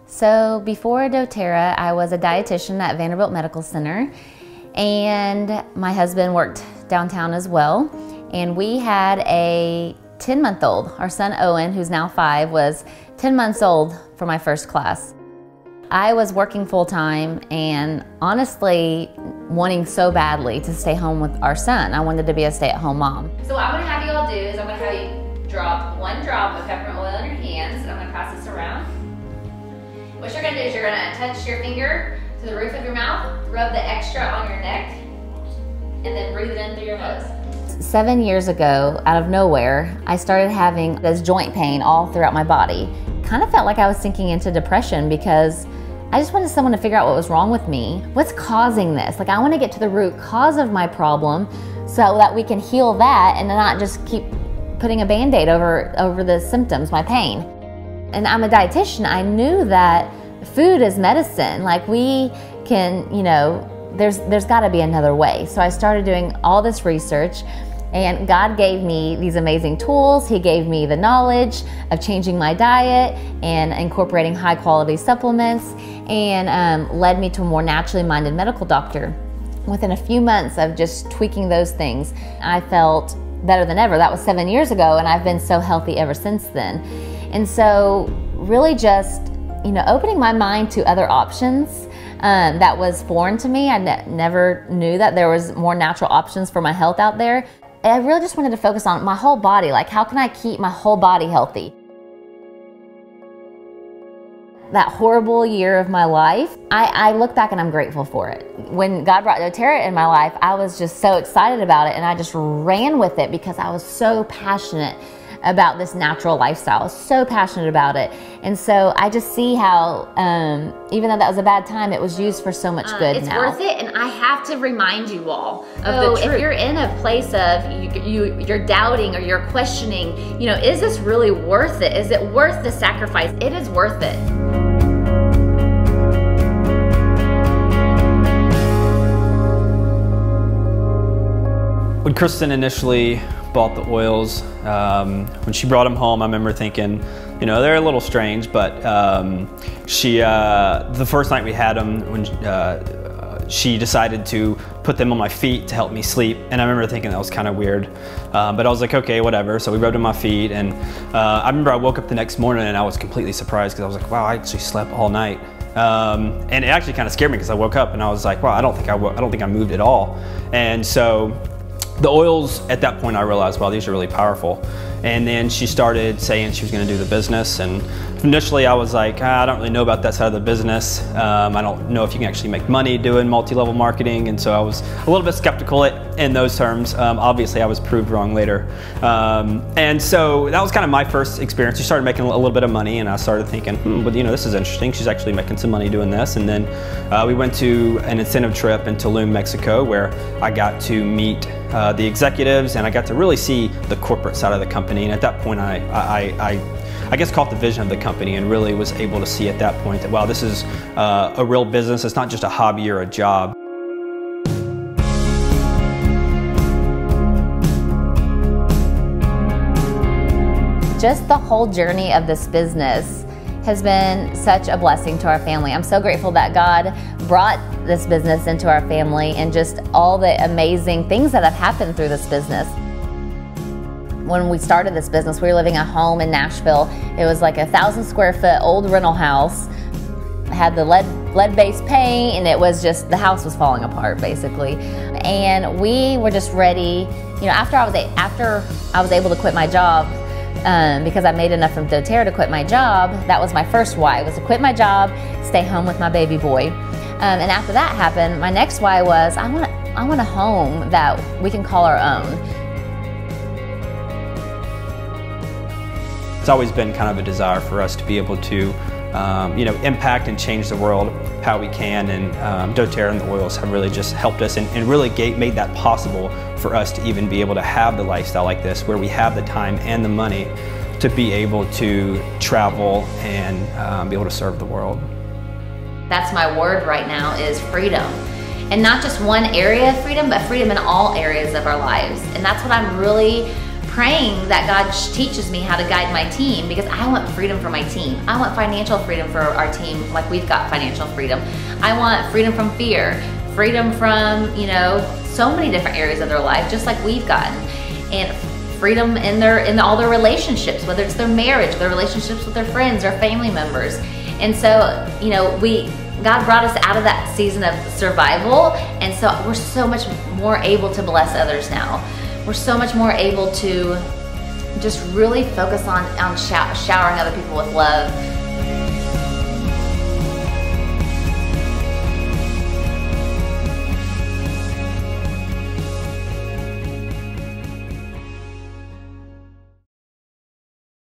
So before dōTERRA, I was a dietitian at Vanderbilt Medical Center, and my husband worked downtown as well. And we had a 10-month-old. Our son Owen, who's now 5, was 10 months old for my first class. I was working full-time and honestly wanting so badly to stay home with our son. I wanted to be a stay-at-home mom. So what I'm gonna have you all do is I'm gonna have you drop 1 drop of peppermint oil in your hands, and I'm gonna pass this around. What you're gonna do is you're gonna touch your finger to the roof of your mouth, rub the extra on your neck, and then breathe it in through your nose. 7 years ago, out of nowhere, I started having this joint pain all throughout my body. Kind of felt like I was sinking into depression because I just wanted someone to figure out what was wrong with me. What's causing this? Like, I want to get to the root cause of my problem so that we can heal that and not just keep putting a Band-Aid over the symptoms, my pain. And I'm a dietitian. I knew that food is medicine. Like, we can, you know, there's got to be another way. So I started doing all this research, and God gave me these amazing tools. He gave me the knowledge of changing my diet and incorporating high quality supplements, and led me to a more naturally minded medical doctor. Within a few months of just tweaking those things, I felt better than ever. That was 7 years ago, and I've been so healthy ever since then. And so really just, you know, opening my mind to other options that was foreign to me. I never knew that there was more natural options for my health out there. I really just wanted to focus on my whole body. Like, how can I keep my whole body healthy? That horrible year of my life, I look back and I'm grateful for it. When God brought dōTERRA in my life, I was just so excited about it, and I just ran with it because I was so passionate about this natural lifestyle. I was so passionate about it. And so I just see how, even though that was a bad time, it was used for so much good it's now. It's worth it, and I have to remind you all of the truth. If you're in a place of you're doubting or you're questioning, you know, is this really worth it? Is it worth the sacrifice? It is worth it. When Kristen initially bought the oils, when she brought them home, I remember thinking, you know, they're a little strange, but the first night we had them, when she decided to put them on my feet to help me sleep, and I remember thinking that was kind of weird, but I was like, okay, whatever. So we rubbed on my feet, and I remember I woke up the next morning and I was completely surprised because I was like, wow, I actually slept all night. And it actually kind of scared me because I woke up and I was like, wow, I don't think I moved at all. And so the oils, at that point I realized, wow, these are really powerful. And then she started saying she was going to do the business, and initially I was like, I don't really know about that side of the business. I don't know if you can actually make money doing multi-level marketing, and so I was a little bit skeptical in those terms. Obviously I was proved wrong later. And so that was kind of my first experience. She started making a little bit of money, and I started thinking, but you know, this is interesting. She's actually making some money doing this. And then we went to an incentive trip in Tulum, Mexico, where I got to meet the executives, and I got to really see the corporate side of the company. And at that point, I guess caught the vision of the company, and really was able to see at that point that, wow, this is a real business. It's not just a hobby or a job. Just the whole journey of this business has been such a blessing to our family. I'm so grateful that God brought this business into our family, and just all the amazing things that have happened through this business. When we started this business, we were living at home in Nashville. It was like a 1,000 square foot old rental house. It had the lead-based paint, and it was just, the house was falling apart basically. And we were just ready, you know, after I was able to quit my job, because I made enough from dōTERRA to quit my job. That was my first why, was to quit my job, stay home with my baby boy. And after that happened, my next why was, I want a home that we can call our own. It's always been kind of a desire for us to be able to, you know, impact and change the world how we can, and dōTERRA and the oils have really just helped us, and really made that possible for us to even be able to have the lifestyle like this, where we have the time and the money to be able to travel and be able to serve the world. That's my word right now, is freedom. And not just one area of freedom, but freedom in all areas of our lives. And that's what I'm really praying that God teaches me how to guide my team, because I want freedom for my team. I want financial freedom for our team, like we've got financial freedom. I want freedom from fear, freedom from, you know, so many different areas of their life, just like we've gotten. And freedom in all their relationships, whether it's their marriage, their relationships with their friends, their family members. And so, you know, God brought us out of that season of survival, and so we're so much more able to bless others now. We're so much more able to just really focus on showering other people with love,